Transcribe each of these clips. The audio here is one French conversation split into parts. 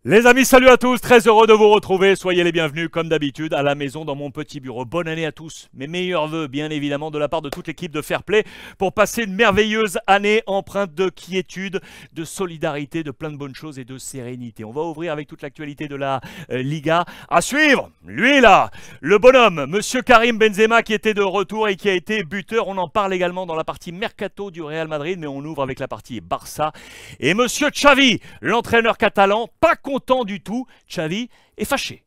Les amis, salut à tous, très heureux de vous retrouver, soyez les bienvenus comme d'habitude à la maison dans mon petit bureau. Bonne année à tous, mes meilleurs vœux bien évidemment de la part de toute l'équipe de Fair Play pour passer une merveilleuse année empreinte de quiétude, de solidarité, de plein de bonnes choses et de sérénité. On va ouvrir avec toute l'actualité de la Liga. À suivre, lui là, le bonhomme, monsieur Karim Benzema qui était de retour et qui a été buteur. On en parle également dans la partie Mercato du Real Madrid, mais on ouvre avec la partie Barça. Et monsieur Xavi, l'entraîneur catalan, pas content du tout, Xavi est fâché.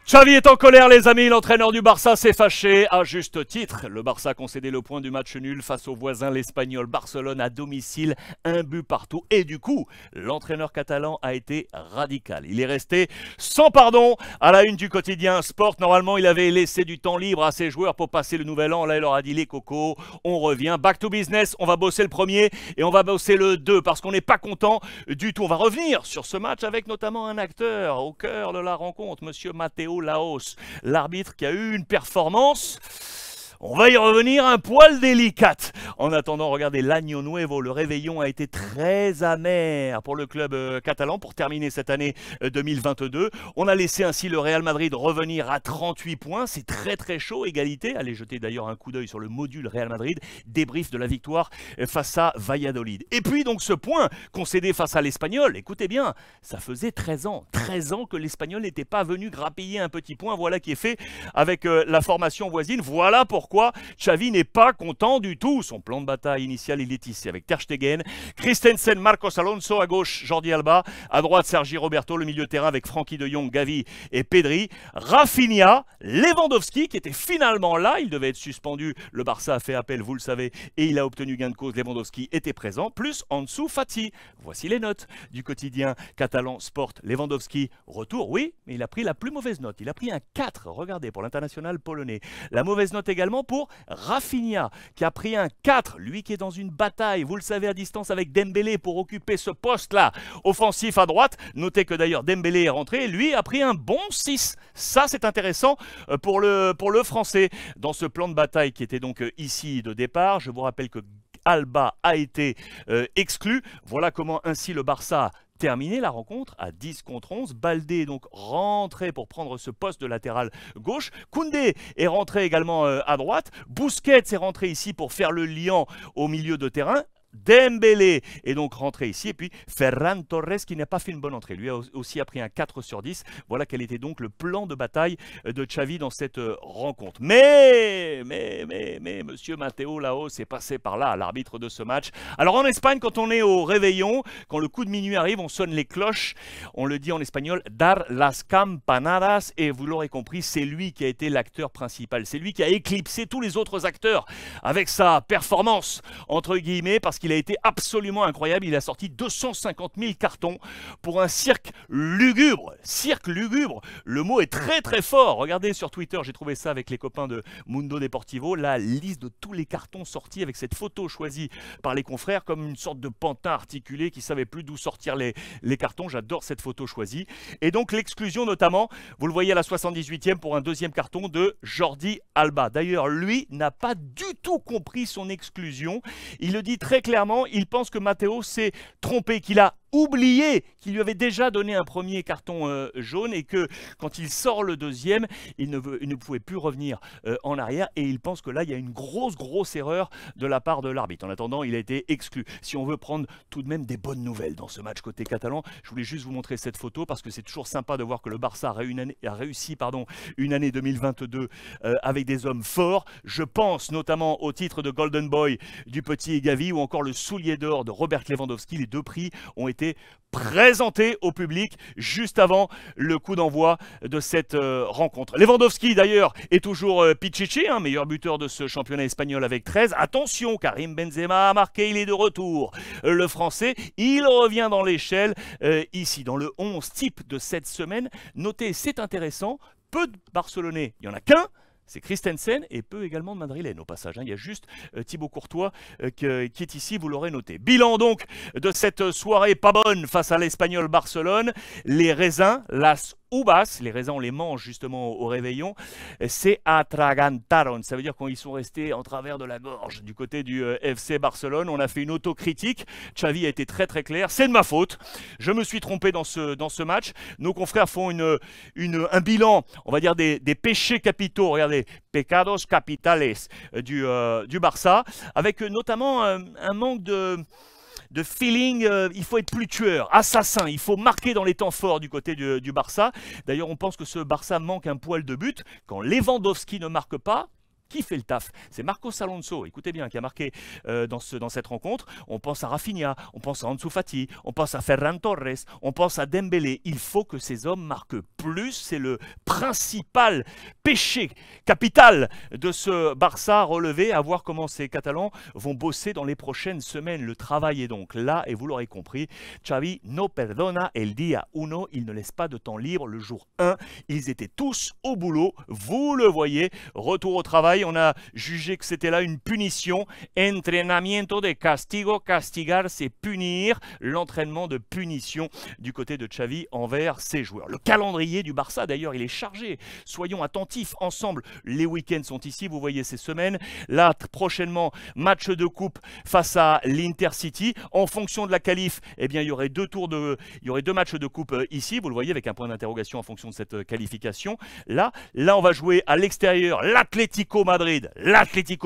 Xavi est en colère les amis, l'entraîneur du Barça s'est fâché à juste titre. Le Barça a concédé le point du match nul face au voisin l'Espagnol Barcelone à domicile, un but partout. Et du coup, l'entraîneur catalan a été radical. Il est resté sans pardon à la une du quotidien Sport. Normalement, il avait laissé du temps libre à ses joueurs pour passer le nouvel an. Là, il leur a dit les cocos, on revient, back to business, on va bosser le premier et on va bosser le 2 parce qu'on n'est pas content du tout. On va revenir sur ce match avec notamment un acteur au cœur de la rencontre, monsieur Mateo Laos, l'arbitre qui a eu une performance, on va y revenir, un poil délicate. En attendant, regardez, l'Año Nuevo, le réveillon a été très amer pour le club catalan pour terminer cette année 2022. On a laissé ainsi le Real Madrid revenir à 38 points, c'est très chaud, égalité. Allez jeter d'ailleurs un coup d'œil sur le module Real Madrid, débrief de la victoire face à Valladolid. Et puis donc ce point concédé face à l'Espagnol, écoutez bien, ça faisait 13 ans que l'Espagnol n'était pas venu grappiller un petit point, voilà qui est fait avec la formation voisine, voilà pourquoi Xavi n'est pas content du tout. Son plan de bataille initial, il est tissé avec Ter Stegen, Christensen, Marcos Alonso, à gauche Jordi Alba, à droite Sergi Roberto, le milieu de terrain avec Frenkie de Jong, Gavi et Pedri, Rafinha, Lewandowski qui était finalement là, il devait être suspendu, le Barça a fait appel, vous le savez, et il a obtenu gain de cause, Lewandowski était présent, plus Ansu Fati. Voici les notes du quotidien catalan Sport. Lewandowski, retour, oui, mais il a pris la plus mauvaise note, il a pris un 4, regardez, pour l'international polonais. La mauvaise note également pour Rafinha, qui a pris un 4, lui qui est dans une bataille, vous le savez, à distance avec Dembélé pour occuper ce poste-là, offensif à droite. Notez que d'ailleurs Dembélé est rentré, lui a pris un bon 6. Ça, c'est intéressant pour le Français. Dans ce plan de bataille qui était donc ici de départ, je vous rappelle que Alba a été exclu. Voilà comment ainsi le Barça terminé la rencontre à 10 contre 11. Baldé est donc rentré pour prendre ce poste de latéral gauche. Koundé est rentré également à droite. Busquets est rentré ici pour faire le liant au milieu de terrain. Dembélé est donc rentré ici et puis Ferran Torres qui n'a pas fait une bonne entrée, lui aussi a pris un 4 sur 10. Voilà quel était donc le plan de bataille de Xavi dans cette rencontre. Mais monsieur Mateo Laos est passé par là, l'arbitre de ce match. Alors en Espagne, quand on est au réveillon, quand le coup de minuit arrive, on sonne les cloches, on le dit en espagnol, dar las campanadas, et vous l'aurez compris, c'est lui qui a été l'acteur principal, c'est lui qui a éclipsé tous les autres acteurs avec sa performance, entre guillemets, parce qu'il a été absolument incroyable. Il a sorti 250 000 cartons pour un cirque lugubre. Cirque lugubre, le mot est très fort. Regardez sur Twitter, j'ai trouvé ça avec les copains de Mundo Deportivo, la liste de tous les cartons sortis avec cette photo choisie par les confrères comme une sorte de pantin articulé qui ne savait plus d'où sortir les cartons. J'adore cette photo choisie. Et donc l'exclusion notamment, vous le voyez à la 78e pour un deuxième carton de Jordi Alba. D'ailleurs, lui n'a pas du tout compris son exclusion. Il le dit très clairement, il pense que Mateo s'est trompé, qu'il a oublié qu'il lui avait déjà donné un premier carton jaune et que quand il sort le deuxième, il ne pouvait plus revenir en arrière et il pense que là, il y a une grosse erreur de la part de l'arbitre. En attendant, il a été exclu. Si on veut prendre tout de même des bonnes nouvelles dans ce match côté catalan, je voulais juste vous montrer cette photo parce que c'est toujours sympa de voir que le Barça a réussi une année 2022 avec des hommes forts. Je pense notamment au titre de Golden Boy du petit Gavi ou encore le soulier d'or de Robert Lewandowski. Les deux prix ont été présenté au public juste avant le coup d'envoi de cette rencontre. Lewandowski d'ailleurs est toujours Pichichi, meilleur buteur de ce championnat espagnol avec 13. Attention, Karim Benzema a marqué, il est de retour. Le Français, il revient dans l'échelle ici, dans le 11 type de cette semaine. Notez, c'est intéressant, peu de Barcelonais, il n'y en a qu'un. C'est Christensen et peu également de Madrilène au passage. Il y a juste Thibaut Courtois qui est ici, vous l'aurez noté. Bilan donc de cette soirée pas bonne face à l'Espagnol Barcelone. Les raisins, las uvas, les raisins on les mange justement au réveillon, se atragantaron, ça veut dire qu'ils sont restés en travers de la gorge du côté du FC Barcelone. On a fait une autocritique, Xavi a été très très clair, c'est de ma faute, je me suis trompé dans ce match. Nos confrères font un bilan, on va dire des péchés capitaux, regardez, pecados capitales du Barça, avec notamment un manque de feeling, il faut être plus tueur, assassin, il faut marquer dans les temps forts du côté du Barça. D'ailleurs, on pense que ce Barça manque un poil de but. Quand Lewandowski ne marque pas, qui fait le taf? C'est Marcos Alonso, écoutez bien, qui a marqué dans cette rencontre. On pense à Rafinha, on pense à Ansu Fati, on pense à Ferran Torres, on pense à Dembélé. Il faut que ces hommes marquent plus. C'est le principal péché capital de ce Barça relevé. À voir comment ces Catalans vont bosser dans les prochaines semaines. Le travail est donc là, et vous l'aurez compris, Xavi no perdona el día uno. Il ne laisse pas de temps libre le jour 1. Ils étaient tous au boulot, vous le voyez. Retour au travail. On a jugé que c'était là une punition. Entrenamiento de castigo. Castigar, c'est punir. L'entraînement de punition du côté de Xavi envers ses joueurs. Le calendrier du Barça, d'ailleurs, il est chargé. Soyons attentifs ensemble. Les week-ends sont ici, vous voyez ces semaines. Là, prochainement, match de coupe face à l'Intercity. En fonction de la qualif, eh bien, il y aurait deux matchs de coupe ici. Vous le voyez avec un point d'interrogation en fonction de cette qualification. Là, on va jouer à l'extérieur l'Atlético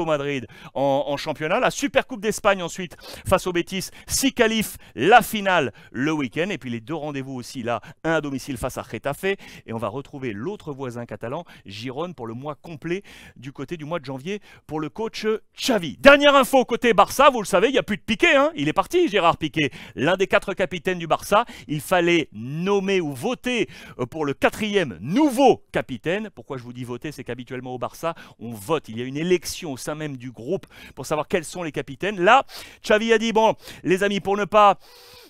Madrid en championnat, la Supercoupe d'Espagne ensuite face au Betis, 6 qualifs, la finale le week-end, et puis les deux rendez-vous aussi là, un à domicile face à Getafe, et on va retrouver l'autre voisin catalan, Girone, pour le mois complet du côté du mois de janvier pour le coach Xavi. Dernière info côté Barça, vous le savez, il n'y a plus de Piqué, hein, il est parti Gérard Piqué, l'un des 4 capitaines du Barça. Il fallait nommer ou voter pour le 4e nouveau capitaine. Pourquoi je vous dis voter? C'est qu'habituellement au Barça, on vote. Il y a une élection au sein même du groupe pour savoir quels sont les capitaines. Là, Xavi a dit, bon, les amis, pour ne pas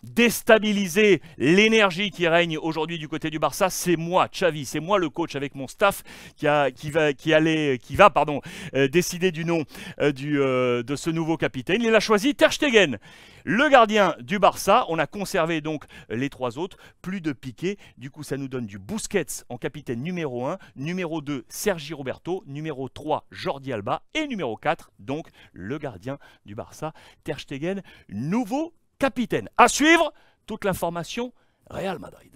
déstabiliser l'énergie qui règne aujourd'hui du côté du Barça, c'est moi, Xavi, c'est moi le coach avec mon staff qui va décider du nom de ce nouveau capitaine. Il a choisi Ter Stegen, le gardien du Barça. On a conservé donc les 3 autres, plus de Piqué. Du coup, ça nous donne du Busquets en capitaine numéro 1, numéro 2, Sergi Roberto, numéro 3, Jordi Alba, et numéro 4, donc le gardien du Barça, Ter Stegen, nouveau capitaine. À suivre, toute l'information Real Madrid.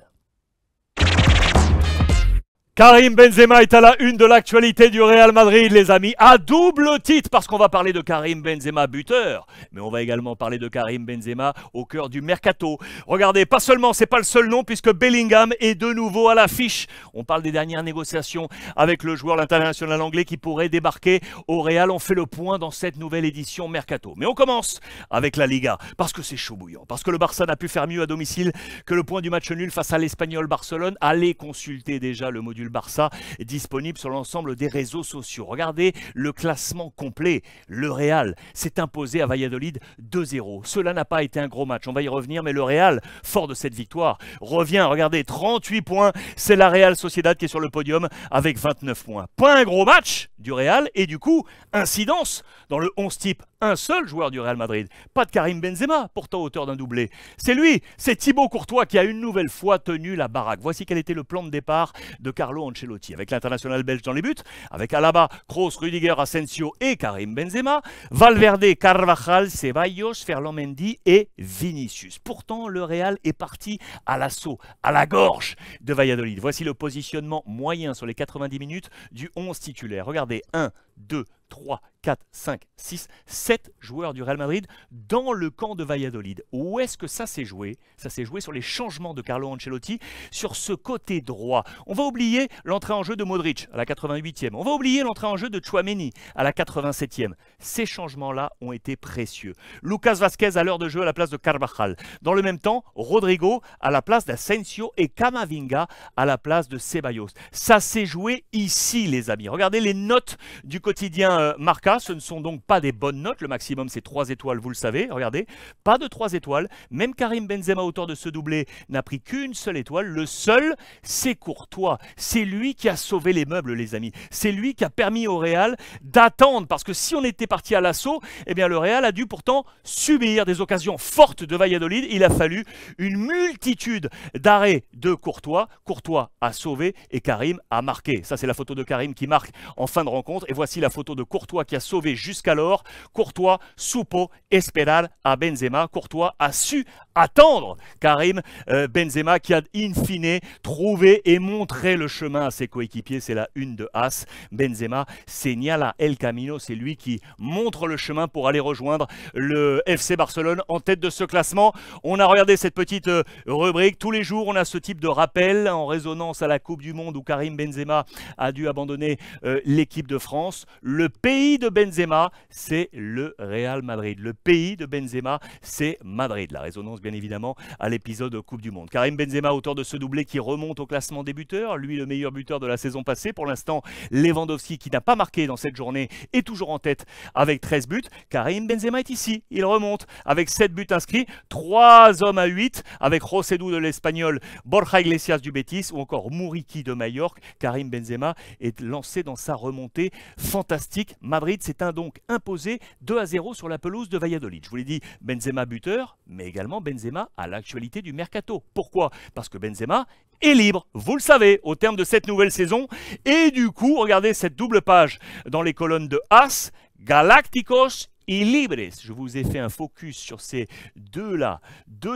Karim Benzema est à la une de l'actualité du Real Madrid, les amis, à double titre, parce qu'on va parler de Karim Benzema buteur, mais on va également parler de Karim Benzema au cœur du mercato. Regardez, pas seulement, c'est pas le seul nom, puisque Bellingham est de nouveau à l'affiche. On parle des dernières négociations avec le joueur, l'international anglais, qui pourrait débarquer au Real. On fait le point dans cette nouvelle édition mercato. Mais on commence avec la Liga, parce que c'est chaud bouillant, parce que le Barça n'a pu faire mieux à domicile que le point du match nul face à l'Espagnol Barcelone. Allez consulter déjà le module Barça est disponible sur l'ensemble des réseaux sociaux. Regardez le classement complet. Le Real s'est imposé à Valladolid 2-0. Cela n'a pas été un gros match, on va y revenir, mais le Real, fort de cette victoire, revient. Regardez, 38 points. C'est la Real Sociedad qui est sur le podium avec 29 points. Pas un gros match du Real, et du coup, incidence dans le 11 type. Un seul joueur du Real Madrid. Pas de Karim Benzema, pourtant auteur d'un doublé. C'est lui, c'est Thibaut Courtois qui a une nouvelle fois tenu la baraque. Voici quel était le plan de départ de Carlo Ancelotti. Avec l'international belge dans les buts, avec Alaba, Kroos, Rudiger, Asensio et Karim Benzema, Valverde, Carvajal, Ceballos, Ferland Mendy et Vinicius. Pourtant, le Real est parti à l'assaut, à la gorge de Valladolid. Voici le positionnement moyen sur les 90 minutes du 11 titulaire. Regardez, 1, 2, 3, 4, 5, 6, 7 joueurs du Real Madrid dans le camp de Valladolid. Où est-ce que ça s'est joué? Ça s'est joué sur les changements de Carlo Ancelotti sur ce côté droit. On va oublier l'entrée en jeu de Modric à la 88e. On va oublier l'entrée en jeu de Tchouaméni à la 87e. Ces changements-là ont été précieux. Lucas Vázquez à l'heure de jeu à la place de Carvajal. Dans le même temps, Rodrigo à la place d'Asensio et Camavinga à la place de Ceballos. Ça s'est joué ici, les amis. Regardez les notes du quotidien Marca, ce ne sont donc pas des bonnes notes. Le maximum, c'est 3 étoiles, vous le savez. Regardez, pas de 3 étoiles. Même Karim Benzema, auteur de ce doublé, n'a pris qu'une seule étoile. Le seul, c'est Courtois. C'est lui qui a sauvé les meubles, les amis. C'est lui qui a permis au Real d'attendre. Parce que si on était parti à l'assaut, eh bien, le Real a dû pourtant subir des occasions fortes de Valladolid. Il a fallu une multitude d'arrêts de Courtois. Courtois a sauvé et Karim a marqué. Ça, c'est la photo de Karim qui marque en fin de rencontre. Et voici la photo de Courtois qui a sauvé jusqu'alors. Courtois supo esperar a Benzema. Courtois a su attendre Karim Benzema qui a in fine trouvé et montré le chemin à ses coéquipiers. C'est la une de As. Benzema señala el camino. C'est lui qui montre le chemin pour aller rejoindre le FC Barcelone en tête de ce classement. On a regardé cette petite rubrique. Tous les jours, on a ce type de rappel en résonance à la Coupe du Monde où Karim Benzema a dû abandonner l'équipe de France. Le pays de Benzema, c'est le Real Madrid. Le pays de Benzema, c'est Madrid. La résonance, bien évidemment, à l'épisode Coupe du Monde. Karim Benzema, auteur de ce doublé qui remonte au classement des buteurs. Lui, le meilleur buteur de la saison passée. Pour l'instant, Lewandowski, qui n'a pas marqué dans cette journée, est toujours en tête avec 13 buts. Karim Benzema est ici. Il remonte avec 7 buts inscrits. 3 hommes à 8 avec José-Lu de l'Espagnol, Borja Iglesias du Betis ou encore Muriqui de Majorque. Karim Benzema est lancé dans sa remontée fantastique. Madrid s'est donc imposé 2-0 sur la pelouse de Valladolid. Je vous l'ai dit, Benzema buteur, mais également Benzema à l'actualité du mercato. Pourquoi? Parce que Benzema est libre, vous le savez, au terme de cette nouvelle saison. Et du coup, regardez cette double page dans les colonnes de As, Galácticos y Libres. Je vous ai fait un focus sur ces deux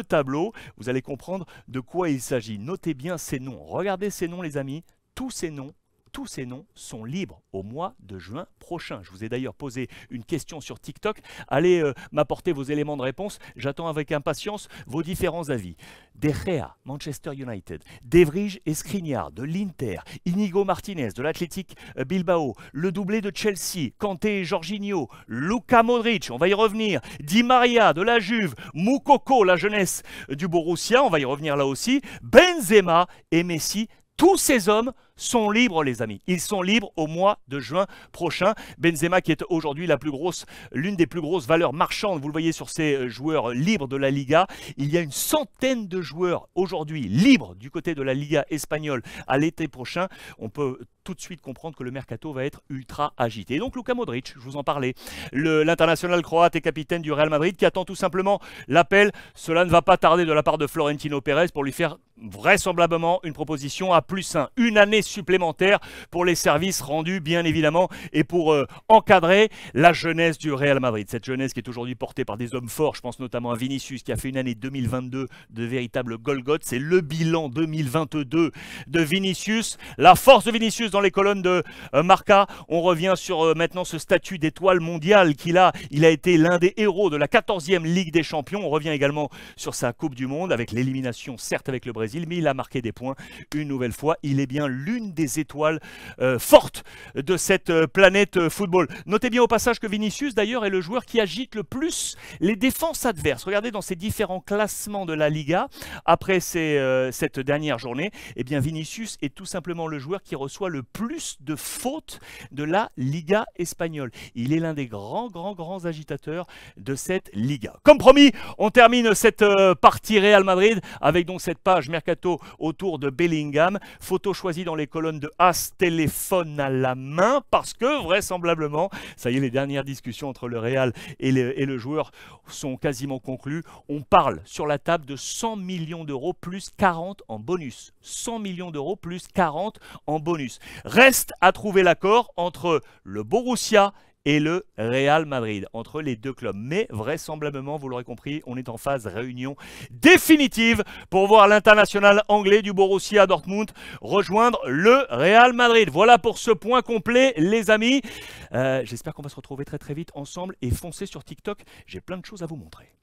tableaux. Vous allez comprendre de quoi il s'agit. Notez bien ces noms. Regardez ces noms, les amis. Tous ces noms sont libres au mois de juin prochain. Je vous ai d'ailleurs posé une question sur TikTok. Allez m'apporter vos éléments de réponse. J'attends avec impatience vos différents avis. De Gea, Manchester United, De Vrij et Skriniar de l'Inter, Inigo Martinez de l'Athletic Bilbao, le doublé de Chelsea, Kanté et Jorginho, Luka Modric, on va y revenir, Di Maria de la Juve, Moukoko, la jeunesse du Borussia, on va y revenir là aussi, Benzema et Messi. Tous ces hommes sont libres, les amis. Ils sont libres au mois de juin prochain. Benzema qui est aujourd'hui l'une des plus grosses valeurs marchandes. Vous le voyez sur ces joueurs libres de la Liga. Il y a une centaine de joueurs aujourd'hui libres du côté de la Liga espagnole à l'été prochain. On peut tout de suite comprendre que le mercato va être ultra agité. Et donc Luka Modric, je vous en parlais, l'international croate et capitaine du Real Madrid qui attend tout simplement l'appel. Cela ne va pas tarder de la part de Florentino Pérez pour lui faire vraisemblablement une proposition à +1. Une année supplémentaire pour les services rendus, bien évidemment, et pour encadrer la jeunesse du Real Madrid. Cette jeunesse qui est aujourd'hui portée par des hommes forts. Je pense notamment à Vinicius qui a fait une année 2022 de véritable Golgoth. C'est le bilan 2022 de Vinicius. La force de Vinicius dans les colonnes de Marca. On revient sur maintenant ce statut d'étoile mondiale qu'il a. Il a été l'un des héros de la 14e Ligue des Champions. On revient également sur sa Coupe du Monde avec l'élimination, certes avec le Brésil, mais il a marqué des points une nouvelle fois. Il est bien l'une des étoiles fortes de cette planète football. Notez bien au passage que Vinicius d'ailleurs est le joueur qui agite le plus les défenses adverses. Regardez dans ces différents classements de la Liga après cette dernière journée, eh bien Vinicius est tout simplement le joueur qui reçoit le plus de fautes de la Liga espagnole. Il est l'un des grands agitateurs de cette Liga. Comme promis, on termine cette partie Real Madrid avec donc cette page mercato autour de Bellingham. Photo choisie dans les colonnes de As, téléphone à la main parce que vraisemblablement, ça y est, les dernières discussions entre le Real et le joueur sont quasiment conclues. On parle sur la table de 100 millions d'euros plus 40 en bonus. 100 millions d'euros plus 40 en bonus. Reste à trouver l'accord entre le Borussia et le Real Madrid, entre les deux clubs. Mais vraisemblablement, vous l'aurez compris, on est en phase réunion définitive pour voir l'international anglais du Borussia Dortmund rejoindre le Real Madrid. Voilà pour ce point complet, les amis. J'espère qu'on va se retrouver très vite ensemble et foncez sur TikTok. J'ai plein de choses à vous montrer.